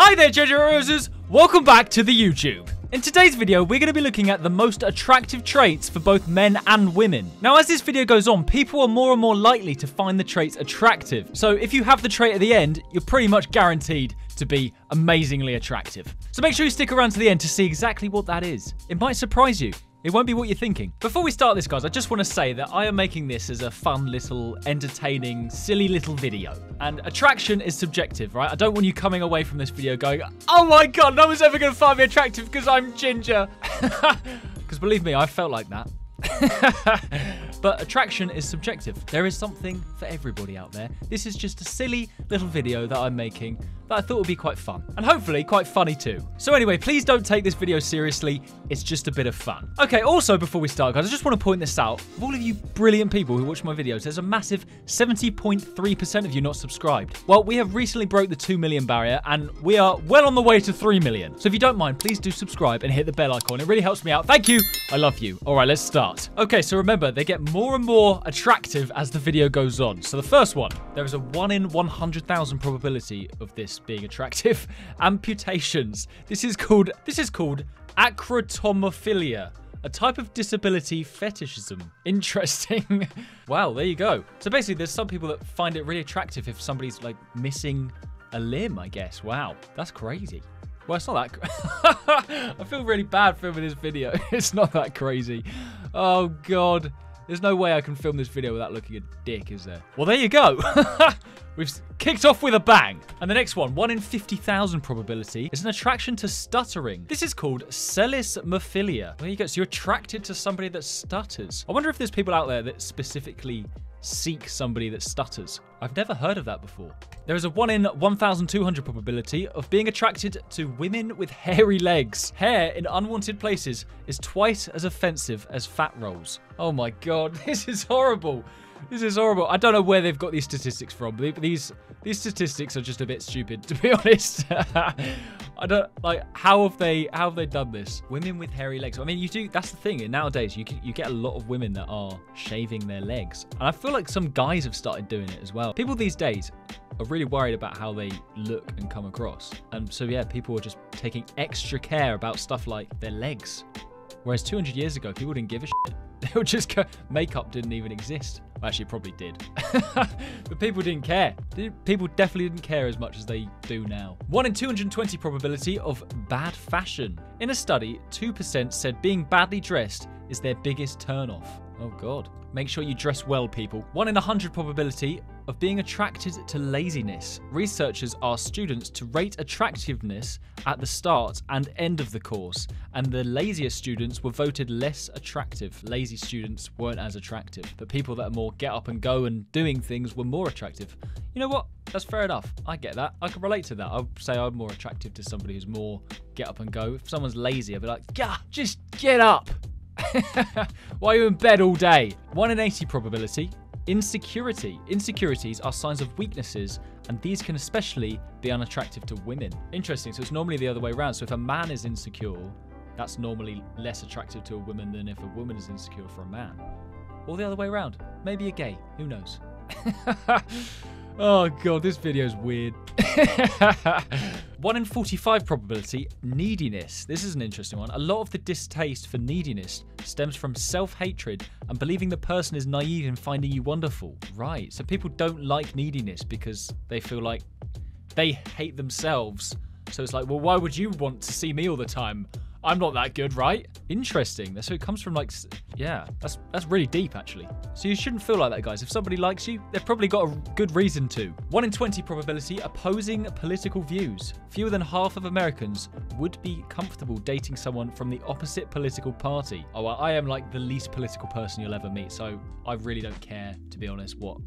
Hi there, Treasure Roses! Welcome back to the YouTube. In today's video, we're going to be looking at the most attractive traits for both men and women. Now, as this video goes on, people are more and more likely to find the traits attractive. So if you have the trait at the end, you're pretty much guaranteed to be amazingly attractive. So make sure you stick around to the end to see exactly what that is. It might surprise you. It won't be what you're thinking. Before we start this, guys, I just want to say that I am making this as a fun little, entertaining, silly little video. And attraction is subjective, right? I don't want you coming away from this video going, oh my god, no one's ever going to find me attractive because I'm ginger. Because believe me, I felt like that. But attraction is subjective. There is something for everybody out there. This is just a silly little video that I'm making that I thought would be quite fun. And hopefully quite funny too. So anyway, please don't take this video seriously. It's just a bit of fun. Okay, also before we start, guys, I just want to point this out. Of all of you brilliant people who watch my videos, there's a massive 70.3% of you not subscribed. Well, we have recently broke the 2 million barrier and we are well on the way to 3 million. So if you don't mind, please do subscribe and hit the bell icon. It really helps me out. Thank you. I love you. All right, let's start. Okay, so remember, they get more and more attractive as the video goes on. So the first one, there is a 1 in 100,000 probability of this being attractive. Amputations. This is called acrotomophilia, a type of disability fetishism. Interesting. Wow, there you go. So basically, there's some people that find it really attractive if somebody's like missing a limb, I guess. Wow, that's crazy. Well, it's not that I feel really bad filming this video. It's not that crazy. Oh, God. There's no way I can film this video without looking a dick, is there? Well, there you go. We've kicked off with a bang. And the next one, 1 in 50,000 probability, is an attraction to stuttering. This is called selesmophilia. There you go. So you're attracted to somebody that stutters. I wonder if there's people out there that specifically seek somebody that stutters. I've never heard of that before. There is a 1 in 1,200 probability of being attracted to women with hairy legs. Hair in unwanted places is twice as offensive as fat rolls. Oh my god, this is horrible. This is horrible. I don't know where they've got these statistics from. These statistics are just a bit stupid, to be honest. I don't like how have they done this? Women with hairy legs. I mean, you do. That's the thing. Nowadays, you get a lot of women that are shaving their legs, and I feel like some guys have started doing it as well. People these days are really worried about how they look and come across, and so yeah, people are just taking extra care about stuff like their legs. Whereas 200 years ago, people didn't give a shit. They would just go, makeup didn't even exist. Well, actually, it probably did. But people didn't care. People definitely didn't care as much as they do now. 1 in 220 probability of bad fashion. In a study, 2% said being badly dressed is their biggest turnoff. Oh, God. Make sure you dress well, people. 1 in 100 probability of being attracted to laziness. Researchers asked students to rate attractiveness at the start and end of the course, and the laziest students were voted less attractive. Lazy students weren't as attractive, but people that are more get up and go and doing things were more attractive. You know what? That's fair enough. I get that. I can relate to that. I would say I'm more attractive to somebody who's more get up and go. If someone's lazy, I'd be like, yeah, just get up. Why are you in bed all day? 1 in 80 probability. Insecurity. Insecurities are signs of weaknesses, and these can especially be unattractive to women. Interesting. So it's normally the other way around. So if a man is insecure, that's normally less attractive to a woman than if a woman is insecure for a man. Or the other way around. Maybe you're gay. Who knows? Oh god, this video is weird. 1 in 45 probability, neediness. This is an interesting one. A lot of the distaste for neediness stems from self-hatred and believing the person is naive in finding you wonderful. Right, so people don't like neediness because they feel like they hate themselves. So it's like, well, why would you want to see me all the time? I'm not that good, right? Interesting. So it comes from like, yeah, that's really deep actually. So you shouldn't feel like that, guys. If somebody likes you, they've probably got a good reason to. 1 in 20 probability opposing political views. Fewer than half of Americans would be comfortable dating someone from the opposite political party. Oh, well, I am like the least political person you'll ever meet, so I really don't care, to be honest, what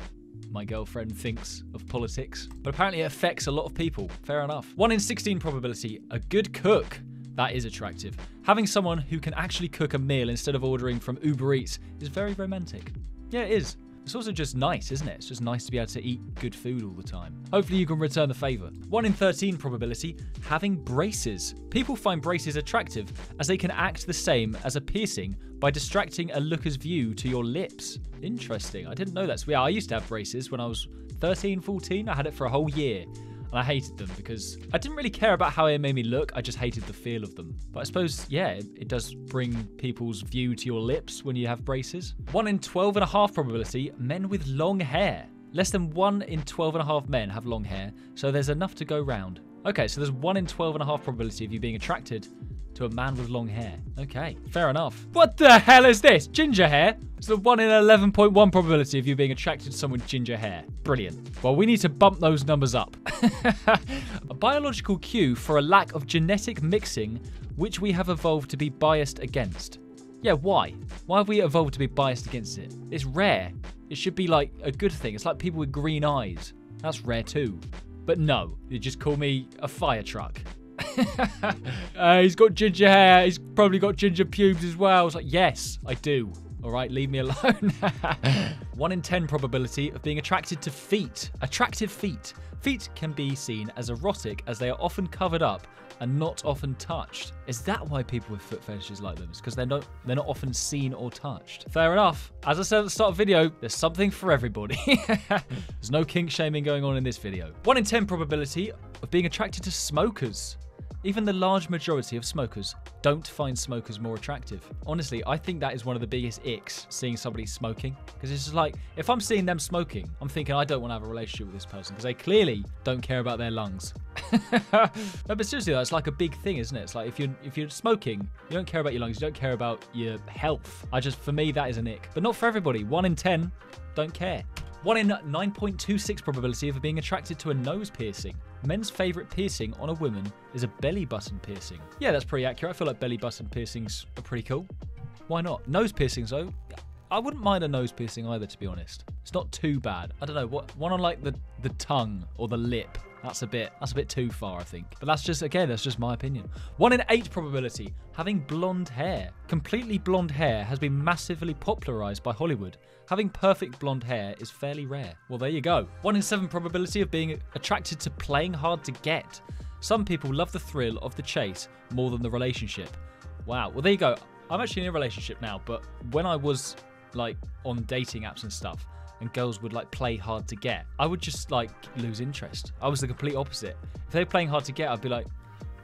my girlfriend thinks of politics. But apparently it affects a lot of people. Fair enough. 1 in 16 probability, a good cook. That is attractive. Having someone who can actually cook a meal instead of ordering from Uber Eats is very romantic. Yeah, it is. It's also just nice, isn't it? It's just nice to be able to eat good food all the time. Hopefully you can return the favour. 1 in 13 probability, having braces. People find braces attractive as they can act the same as a piercing by distracting a looker's view to your lips. Interesting. I didn't know that. So yeah, I used to have braces when I was 13, 14. I had it for a whole year. And I hated them because I didn't really care about how it made me look. I just hated the feel of them. But I suppose, yeah, it does bring people's view to your lips when you have braces. 1 in 12.5 probability, men with long hair. Less than 1 in 12.5 men have long hair, so there's enough to go round. Okay, so there's 1 in 12.5 probability of you being attracted to a man with long hair. Okay, fair enough. What the hell is this? Ginger hair? It's the 1 in 11.1 probability of you being attracted to someone with ginger hair. Brilliant. Well, we need to bump those numbers up. A biological cue for a lack of genetic mixing, which we have evolved to be biased against. Yeah, why? Why have we evolved to be biased against it? It's rare. It should be like a good thing. It's like people with green eyes. That's rare too. But no, you just call me a fire truck. He's got ginger hair. He's probably got ginger pubes as well. It's like, yes, I do. All right, leave me alone. 1 in 10 probability of being attracted to feet. Attractive feet. Feet can be seen as erotic as they are often covered up and not often touched. Is that why people with foot fetishes like them? It's because they're not often seen or touched. Fair enough. As I said at the start of the video, there's something for everybody. There's no kink shaming going on in this video. 1 in 10 probability of being attracted to smokers. Even the large majority of smokers don't find smokers more attractive. Honestly, I think that is one of the biggest icks, seeing somebody smoking. Because it's just like, if I'm seeing them smoking, I'm thinking I don't want to have a relationship with this person because they clearly don't care about their lungs. No, but seriously though, it's like a big thing, isn't it? It's like if you're smoking, you don't care about your lungs, you don't care about your health. For me, that is an ick. But not for everybody. 1 in 10 don't care. 1 in 9.26 probability of being attracted to a nose piercing. Men's favourite piercing on a woman is a belly button piercing. Yeah, that's pretty accurate. I feel like belly button piercings are pretty cool. Why not? Nose piercings, though, I wouldn't mind a nose piercing either, to be honest. It's not too bad. I don't know, one on like the tongue or the lip. That's a bit too far, I think. But that's just my opinion. 1 in 8 probability, having blonde hair. Completely blonde hair has been massively popularized by Hollywood. Having perfect blonde hair is fairly rare. Well, there you go. 1 in 7 probability of being attracted to playing hard to get. Some people love the thrill of the chase more than the relationship. Wow. Well, there you go. I'm actually in a relationship now, but when I was like on dating apps and stuff, and girls would like play hard to get, I would just like lose interest. I was the complete opposite. If they're playing hard to get, I'd be like,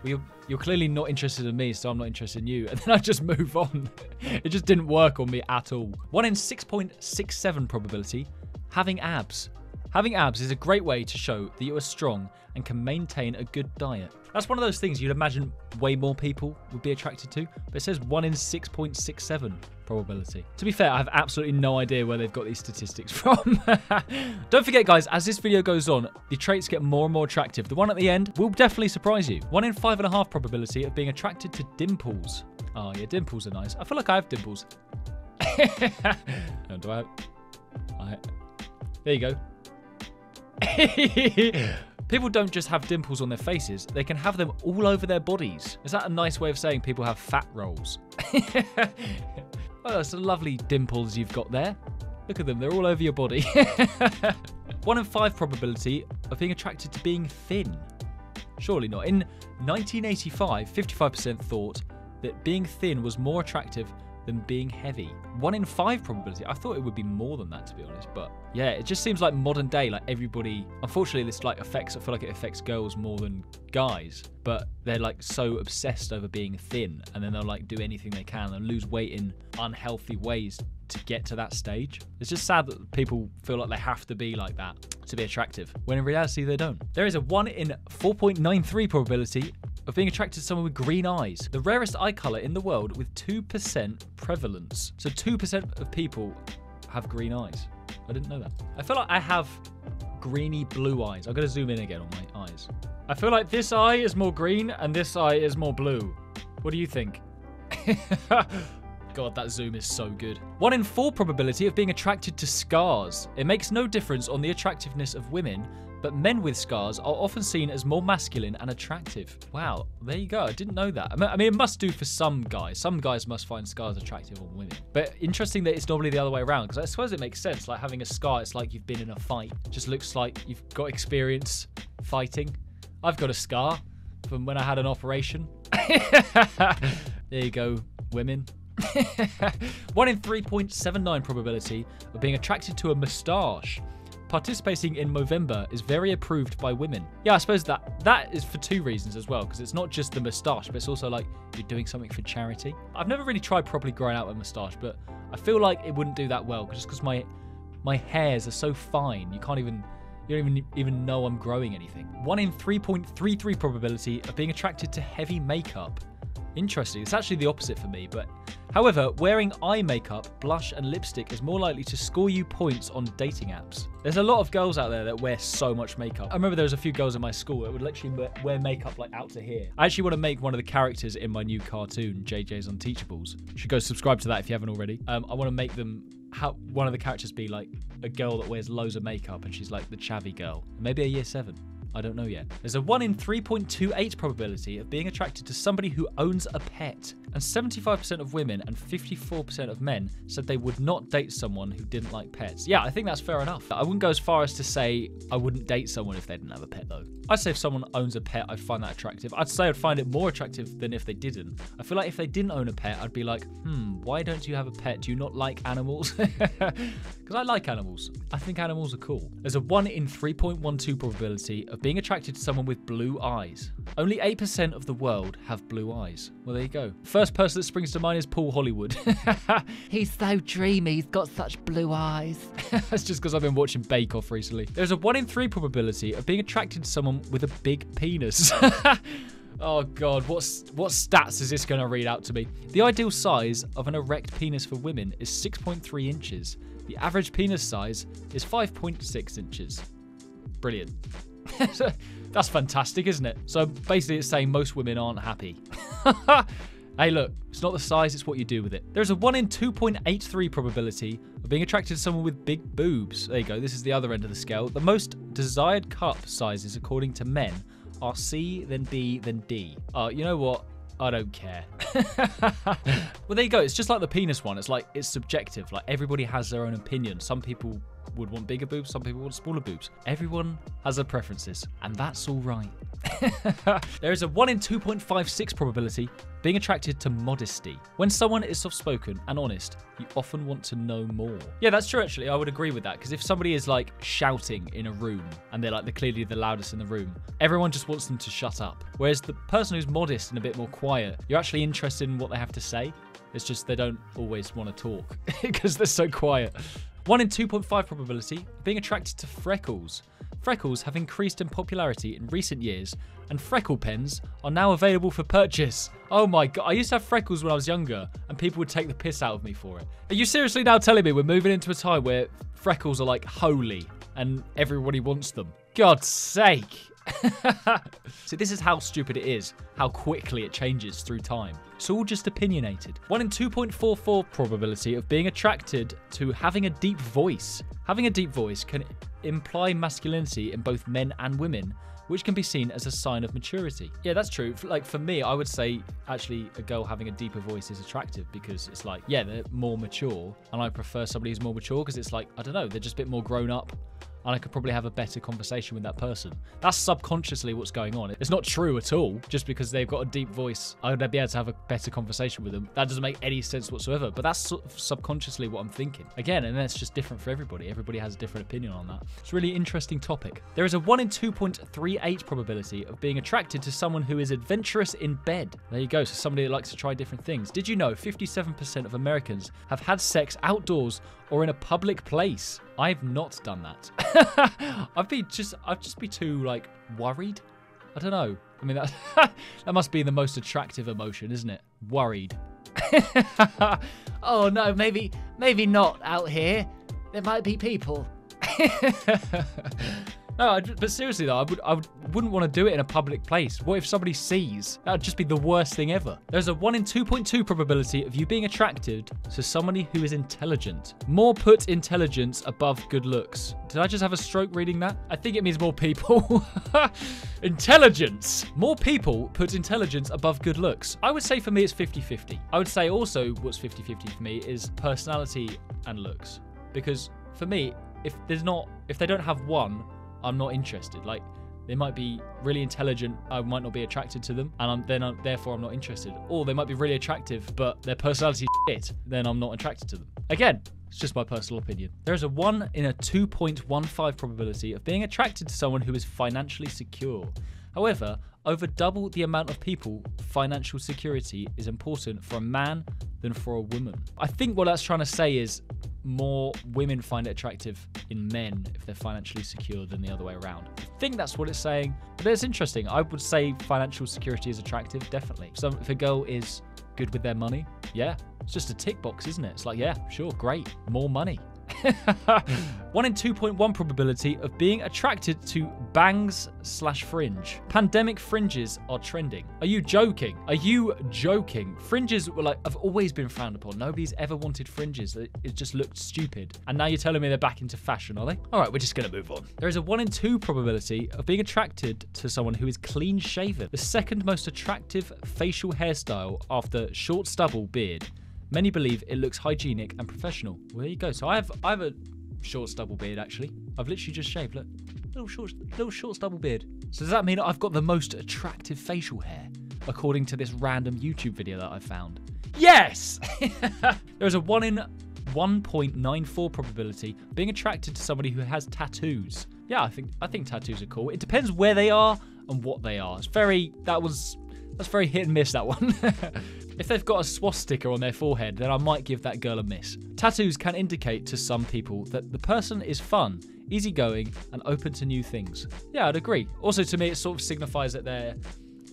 well, you're clearly not interested in me, so I'm not interested in you. And then I'd just move on. It just didn't work on me at all. 1 in 6.67 probability, having abs. Having abs is a great way to show that you are strong and can maintain a good diet. That's one of those things you'd imagine way more people would be attracted to, but it says 1 in 6.67 probability. To be fair, I have absolutely no idea where they've got these statistics from. Don't forget, guys, as this video goes on, the traits get more and more attractive. The one at the end will definitely surprise you. 1 in 5.5 probability of being attracted to dimples. Oh yeah, dimples are nice. I feel like I have dimples. No, do I have... There you go. People don't just have dimples on their faces, they can have them all over their bodies. Is that a nice way of saying people have fat rolls? Oh, that's some lovely dimples you've got there. Look at them, they're all over your body. 1 in 5 probability of being attracted to being thin. Surely not. In 1985, 55% thought that being thin was more attractive than being heavy. 1 in 5 probability. I thought it would be more than that, to be honest. But yeah, it just seems like modern day, like everybody, unfortunately this like I feel like it affects girls more than guys, but they're like so obsessed over being thin, and then they'll like do anything they can and lose weight in unhealthy ways to get to that stage. It's just sad that people feel like they have to be like that to be attractive, when in reality they don't. There is a 1 in 4.93 probability of being attracted to someone with green eyes. The rarest eye colour in the world with 2% prevalence. So 2% of people have green eyes. I didn't know that. I feel like I have greeny blue eyes. I've got to zoom in again on my eyes. I feel like this eye is more green and this eye is more blue. What do you think? God, that zoom is so good. 1 in 4 probability of being attracted to scars. It makes no difference on the attractiveness of women, but men with scars are often seen as more masculine and attractive. Wow, there you go. I didn't know that. I mean, it must do for some guys. Some guys must find scars attractive on women. But interesting that it's normally the other way around, because I suppose it makes sense. Like having a scar, it's like you've been in a fight. Just looks like you've got experience fighting. I've got a scar from when I had an operation. There you go, women. 1 in 3.79 probability of being attracted to a moustache. participating in Movember is very approved by women. Yeah, I suppose that is for two reasons as well, because it's not just the moustache, but it's also like you're doing something for charity. I've never really tried properly growing out a moustache, but I feel like it wouldn't do that well just because my hairs are so fine. You don't even know I'm growing anything. 1 in 3.33 probability of being attracted to heavy makeup. Interesting. It's actually the opposite for me, but however, wearing eye makeup, blush, and lipstick is more likely to score you points on dating apps. There's a lot of girls out there that wear so much makeup. I remember there was a few girls in my school that would literally wear makeup like out to here. I actually want to make one of the characters in my new cartoon, JJ's Unteachables. You should go subscribe to that if you haven't already. I want to make them one of the characters be like a girl that wears loads of makeup and she's like the chavvy girl. Maybe a year 7. I don't know yet. There's a 1 in 3.28 probability of being attracted to somebody who owns a pet. And 75% of women and 54% of men said they would not date someone who didn't like pets. Yeah, I think that's fair enough. I wouldn't go as far as to say I wouldn't date someone if they didn't have a pet though. I'd say if someone owns a pet, I'd find that attractive. I'd say I'd find it more attractive than if they didn't. I feel like if they didn't own a pet, I'd be like, why don't you have a pet? Do you not like animals? Because I like animals. I think animals are cool. There's a 1 in 3.12 probability of being attracted to someone with blue eyes. Only 8% of the world have blue eyes. Well, there you go. First person that springs to mind is Paul Hollywood. He's so dreamy. He's got such blue eyes. That's just because I've been watching Bake Off recently. There's a 1 in 3 probability of being attracted to someone with a big penis. Oh God, what stats is this going to read out to me? The ideal size of an erect penis for women is 6.3 inches. The average penis size is 5.6 inches. Brilliant. That's fantastic, isn't it? So basically it's saying most women aren't happy. Hey, look, it's not the size, it's what you do with it. There's a 1 in 2.83 probability of being attracted to someone with big boobs. There you go, this is the other end of the scale. The most desired cup sizes, according to men, are C, then B, then D. You know what? I don't care. Well, there you go. It's just like the penis one. It's like, it's subjective. Like, everybody has their own opinion. Some people would want bigger boobs. Some people want smaller boobs. Everyone has their preferences, and that's all right. There is a 1 in 2.56 probability being attracted to modesty. When someone is soft-spoken and honest, you often want to know more. Yeah, that's true, actually. I would agree with that, because if somebody is, like, shouting in a room, and they're clearly the loudest in the room, everyone just wants them to shut up. Whereas the person who's modest and a bit more quiet, you're actually interested in what they have to say. It's just they don't always want to talk, because they're so quiet. 1 in 2.5 probability of being attracted to freckles. Freckles have increased in popularity in recent years, and freckle pens are now available for purchase. Oh my God, I used to have freckles when I was younger, and people would take the piss out of me for it. Are you seriously now telling me we're moving into a time where freckles are like holy, and everybody wants them? God's sake. So this is how stupid it is, how quickly it changes through time. It's all just opinionated. 1 in 2.44 probability of being attracted to having a deep voice. Having a deep voice can imply masculinity in both men and women, which can be seen as a sign of maturity. Yeah, that's true. Like, for me, I would say actually a girl having a deeper voice is attractive, because it's like, yeah, they're more mature, and I prefer somebody who's more mature because it's like, I don't know, they're just a bit more grown up, and I could probably have a better conversation with that person. That's subconsciously what's going on. It's not true at all. Just because they've got a deep voice, I would be able to have a better conversation with them. That doesn't make any sense whatsoever, but that's sort of subconsciously what I'm thinking. Again, and that's just different for everybody. Everybody has a different opinion on that. It's a really interesting topic. There is a 1 in 2.38 probability of being attracted to someone who is adventurous in bed. There you go, so somebody that likes to try different things. Did you know 57% of Americans have had sex outdoors or in a public place? I've not done that. I'd just be too, like, worried. I don't know. I mean, that must be the most attractive emotion, isn't it? Worried. Oh no, maybe not out here. There might be people. No, but seriously though, I wouldn't want to do it in a public place. What if somebody sees? That would just be the worst thing ever. There's a 1 in 2.2 probability of you being attracted to somebody who is intelligent. More put intelligence above good looks. Did I just have a stroke reading that? I think it means more people. Intelligence. More people put intelligence above good looks. I would say for me it's 50-50. I would say also what's 50-50 for me is personality and looks. Because for me, if they don't have one, I'm not interested. Like, They might be really intelligent. I might not be attracted to them, and therefore I'm not interested. Or they might be really attractive, but their personality is shit. Then I'm not attracted to them. Again, it's just my personal opinion. There is a 1 in a 2.15 probability of being attracted to someone who is financially secure. However, over double the amount of people, financial security is important for a man than for a woman. I think what that's trying to say is more women find it attractive in men if they're financially secure than the other way around. I think that's what it's saying, but it's interesting. I would say financial security is attractive, definitely. So if a girl is good with their money, yeah, it's just a tick box, isn't it? It's like, yeah, sure, great, more money. 1 in 2.1 probability of being attracted to bangs/fringe. Pandemic fringes are trending. Are you joking? Are you joking? Fringes were like, have always been frowned upon. Nobody's ever wanted fringes. It just looked stupid. And now you're telling me they're back into fashion, are they? All right, we're just going to move on. There is a 1 in 2 probability of being attracted to someone who is clean shaven. The second most attractive facial hairstyle after short stubble beard. Many believe it looks hygienic and professional. Well, there you go. So I have a short stubble beard, actually. I've literally just shaved. Look, little short stubble beard. So does that mean I've got the most attractive facial hair, according to this random YouTube video that I found? Yes! There is a 1 in 1.94 probability of being attracted to somebody who has tattoos. Yeah, I think tattoos are cool. It depends where they are and what they are. That's very hit and miss, that one. If they've got a swastika on their forehead, then I might give that girl a miss. Tattoos can indicate to some people that the person is fun, easygoing, and open to new things. Yeah, I'd agree. Also, to me, it sort of signifies that they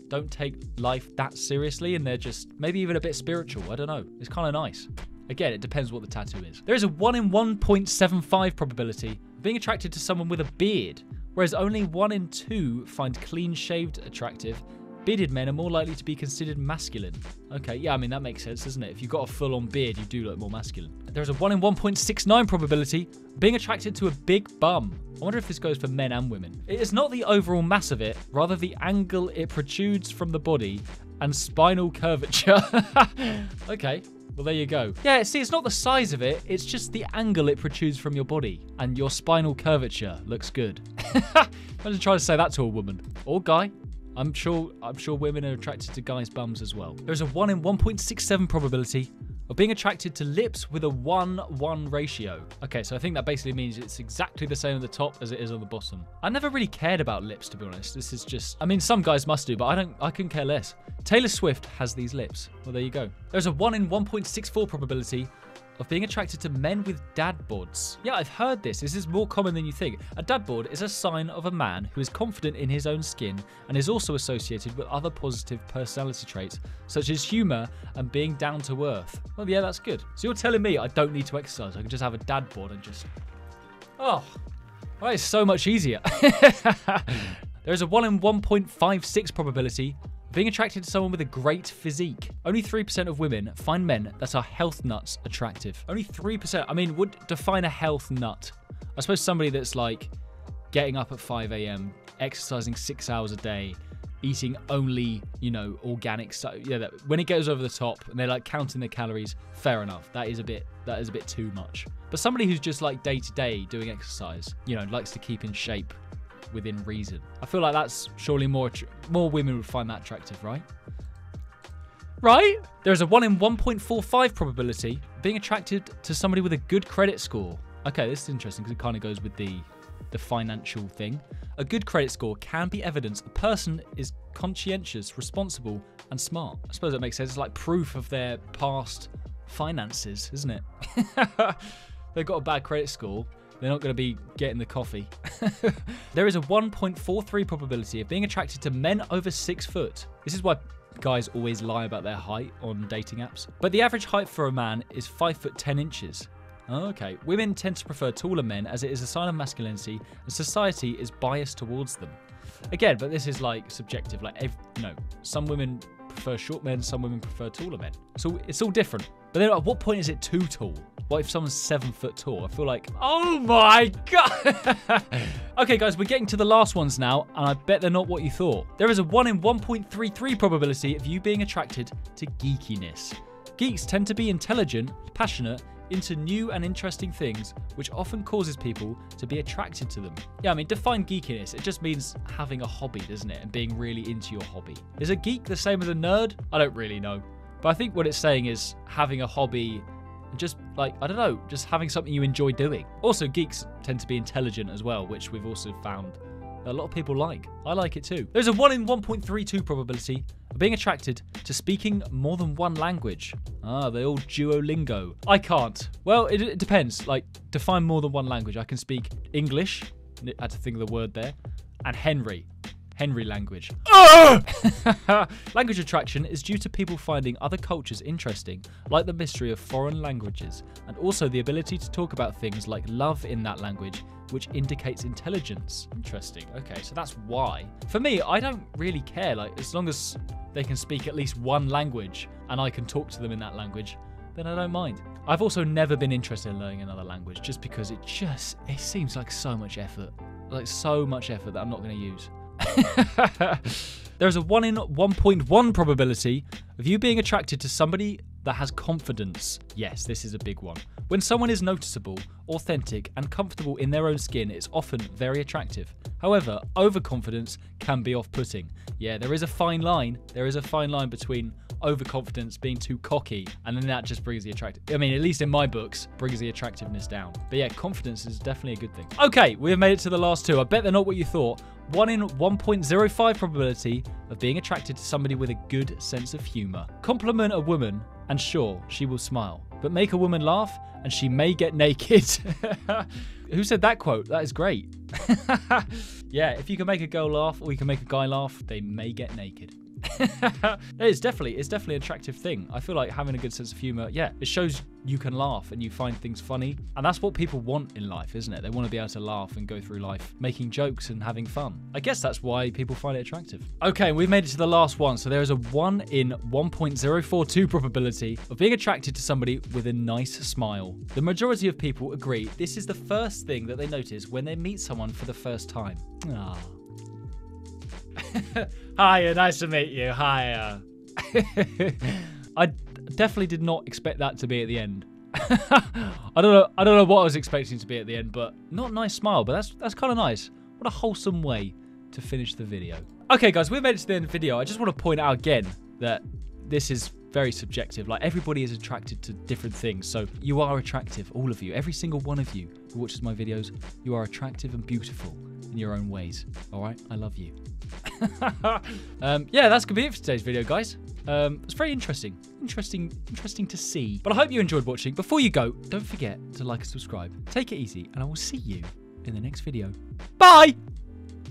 don't take life that seriously, and they're just maybe even a bit spiritual. I don't know. It's kind of nice. Again, it depends what the tattoo is. There is a 1 in 1.75 probability of being attracted to someone with a beard, whereas only 1 in 2 find clean-shaved attractive. Bearded men are more likely to be considered masculine. Okay, yeah, I mean, that makes sense, doesn't it? If you've got a full-on beard, you do look more masculine. There's a 1 in 1.69 probability of being attracted to a big bum. I wonder if this goes for men and women. It is not the overall mass of it, rather the angle it protrudes from the body and spinal curvature. Okay, well, there you go. Yeah, see, it's not the size of it, it's just the angle it protrudes from your body, and your spinal curvature looks good. Imagine trying to say that to a woman or guy. I'm sure women are attracted to guys' bums as well. There's a 1 in 1.67 probability of being attracted to lips with a 1:1 ratio. Okay, so I think that basically means it's exactly the same at the top as it is on the bottom. I never really cared about lips, to be honest. This is just, I mean, some guys must do, but I couldn't care less. Taylor Swift has these lips. Well, there you go. There's a 1 in 1.64 probability of being attracted to men with dad bods. Yeah, I've heard this. This is more common than you think. A dad bod is a sign of a man who is confident in his own skin and is also associated with other positive personality traits, such as humor and being down to earth. Well, yeah, that's good. So you're telling me I don't need to exercise. I can just have a dad bod and just... Oh, well, it's so much easier. There is a 1 in 1.56 probability being attracted to someone with a great physique. Only 3% of women find men that are health nuts attractive. Only 3%. I mean, would define a health nut. I suppose somebody that's like getting up at 5 a.m., exercising 6 hours a day, eating only, organic stuff. Yeah, when it goes over the top and they're like counting their calories, fair enough. That is a bit too much. But somebody who's just like day to day doing exercise, likes to keep in shape within reason. I feel like that's surely more women would find that attractive, right? Right? There is a 1 in 1.45 probability of being attracted to somebody with a good credit score. Okay, this is interesting because it kind of goes with the financial thing. A good credit score can be evidence a person is conscientious, responsible, and smart. I suppose that makes sense. It's like proof of their past finances, isn't it? They've got a bad credit score. They're not going to be getting the coffee. There is a 1.43 probability of being attracted to men over 6 foot. This is why guys always lie about their height on dating apps. But the average height for a man is 5 foot 10 inches. Okay. Women tend to prefer taller men as it is a sign of masculinity and society is biased towards them. Again, but this is like subjective. Like, some women prefer short men, some women prefer taller men. So it's all different. But then at what point is it too tall? What if someone's 7 foot tall? I feel like, oh my God. Okay, guys, we're getting to the last ones now, and I bet they're not what you thought. There is a 1 in 1.33 probability of you being attracted to geekiness. Geeks tend to be intelligent, passionate, into new and interesting things, which often causes people to be attracted to them. Yeah, I mean, define geekiness. It just means having a hobby, doesn't it? And being really into your hobby. Is a geek the same as a nerd? I don't really know. But I think what it's saying is having a hobby, just like, I don't know, just having something you enjoy doing. Also, geeks tend to be intelligent as well, which we've also found a lot of people like. I like it too. There's a 1 in 1.32 probability of being attracted to speaking more than one language. Ah, the old Duolingo. I can't. Well, it depends. Like, define more than one language. I can speak English, I had to think of the word there, and Henry language. Language attraction is due to people finding other cultures interesting, like the mystery of foreign languages, and also the ability to talk about things like love in that language, which indicates intelligence. Interesting. Okay, so that's why. For me, I don't really care. Like, as long as they can speak at least one language and I can talk to them in that language, then I don't mind. I've also never been interested in learning another language just because it seems like so much effort. Like, so much effort that I'm not going to use. There's a 1 in 1.1 probability of you being attracted to somebody that has confidence. Yes, this is a big one. When someone is noticeable, authentic, and comfortable in their own skin, it's often very attractive. However, overconfidence can be off-putting. Yeah, there is a fine line. There is a fine line between overconfidence, being too cocky, and then that just brings the at least in my books, brings the attractiveness down. But yeah, confidence is definitely a good thing. Okay, we have made it to the last two. I bet they're not what you thought. 1 in 1.05 probability of being attracted to somebody with a good sense of humor. Compliment a woman, and sure, she will smile. But make a woman laugh, and she may get naked. Who said that quote? That is great. Yeah, if you can make a girl laugh, or you can make a guy laugh, they may get naked. It's definitely an attractive thing. I feel like having a good sense of humor, yeah, it shows you can laugh and you find things funny, and that's what people want in life, isn't it? They want to be able to laugh and go through life making jokes and having fun. I guess that's why people find it attractive. Okay, we've made it to the last one. So there is a 1 in 1.042 probability of being attracted to somebody with a nice smile. The majority of people agree this is the first thing that they notice when they meet someone for the first time. Ah. Hiya, nice to meet you. Hiya. I definitely did not expect that to be at the end. I don't know what I was expecting to be at the end, but not a nice smile, but that's kind of nice. What a wholesome way to finish the video. Okay, guys, we've made it to the end of the video. I just want to point out again that this is very subjective. Like, everybody is attracted to different things. So you are attractive, all of you. Every single one of you who watches my videos, you are attractive and beautiful in your own ways. All right? I love you. Yeah, that's gonna be it for today's video, guys. It's very interesting to see. But I hope you enjoyed watching. Before you go, don't forget to like and subscribe. Take it easy, and I will see you in the next video. Bye.